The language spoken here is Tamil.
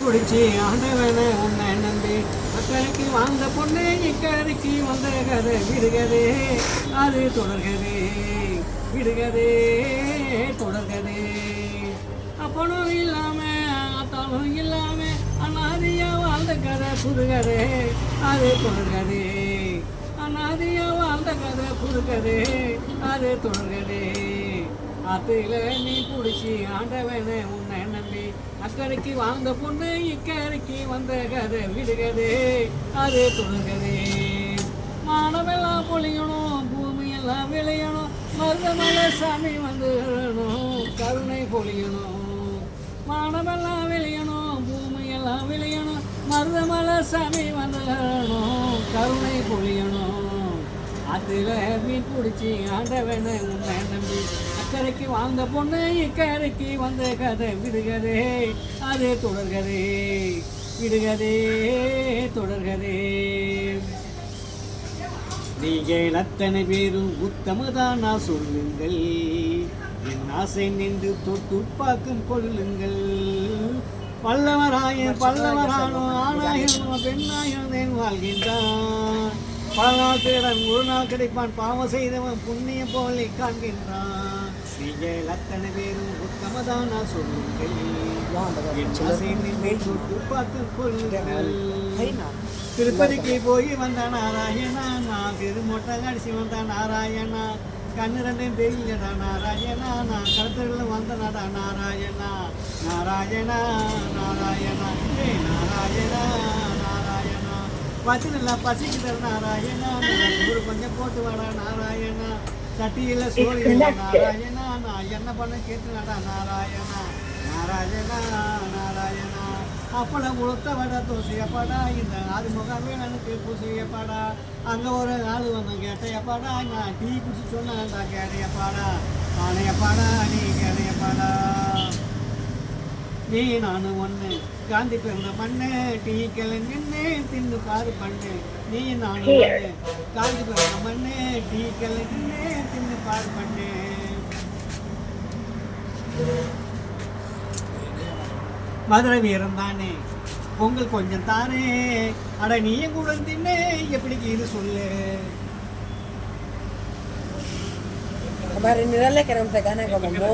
பிடிச்சி ஆண்டவனை உன்னை நம்பி அக்கறைக்கு வாழ்ந்த பொண்ணு இக்கரைக்கு வந்த கதை விடுகதே அது தொடர்கதே விடுகதே தொடர்கதே அப்பனும் இல்லாம அத்தாலும் இல்லாம அநாதியா வாழ்ந்த கதை புதுகதே அது தொடர்கதே அநாதியா வாழ்ந்த கதை புதுகதே அது தொடர்கதே ஆத்துல நீ பிடிச்சி ஆண்டவனை உன்னை நம்பி அக்கறைக்கு வாழ்ந்த பொண்ணு இக்கரைக்கு வந்த கதை விடுகதே அது தொடர்கதே மானமெல்லாம் பொழியணும் பூமியெல்லாம் விளையணும் மருதமலை சாமி வந்துடணும் கருணை பொழியணும் மானமெல்லாம் விளையணும் பூமியெல்லாம் விளையணும் மருதமலை சாமி வந்துடணும் கருணை பொழியணும் அதில் மீன் பிடிச்சி ஆண்டவனை உன்னை நம்பி அக்கறைக்கு வாழ்ந்த பொண்ணு இக்கரைக்கு வந்த கதை விடுகதே அது தொடர்கதே விடுகதே தொடர்கதே நீங்கள் அத்தனை பேரும் உத்தமதானா சொல்லுங்கள் என் ஆசை நின்று தொட்டு பார்க்கும் கொள்ளுங்கள் பல்லவரானோ ஆணாயனோ பெண்ணாயனேன் வாழ்கின்றான் பல நாள் தேடன் ஒரு நாள் கிடைப்பான் பாவம் செய்தவன் புண்ணிய போலை காண்கின்றான் நீங்கள் அத்தனை பேரும் உத்தமதானா சொல்லுங்கள் திருப்பதிக்கு போய் வந்த நாராயணா நான் திருமொட்டை அடிச்சு வந்த நாராயணா கண்ணு ரெண்டையும் தெரியலடா நாராயணா நான் கடத்தல வந்தனடா நாராயணா நாராயணா நாராயணா நாராயணா நாராயணா பச்சில பசிக்குதல் நாராயணா ஒரு கொஞ்சம் போட்டு வாடா நாராயணா சட்டியில் சோறு நாராயணா நான் என்ன பண்ண கேட்டுனடா நாராயணா நாராயணா நாராயணா அப்பளம் உளுத்த வடை தோசையப்பாடா இந்த ஆறு முகம் வேணுக்கு பூசையப்பாடா அங்கே ஒரு ஆள் வந்து கேட்டையப்பாடா நான் டீ குடிச்சு சொன்னேன்டா கேடையப்பாடா ஆனையப்பாடா நீ கேடையப்பாடா நீ நானும் ஒன்று காந்தி பிறந்த பண்ணு டீ கிளை நின்று தின்னு பாரு பண்ணு நீ நானும் ஒன்று காந்தி பிறந்த மண்ணு டீ கிளை நின்று தின்னு பாரு பண்ணு மதுரை வீரம் தானே பொங்கல் கொஞ்சம் தானே அட நீயும் கூட தின்னே எப்படி இது சொல்லு Kemarin nila kaya naman sa kanan ko mo.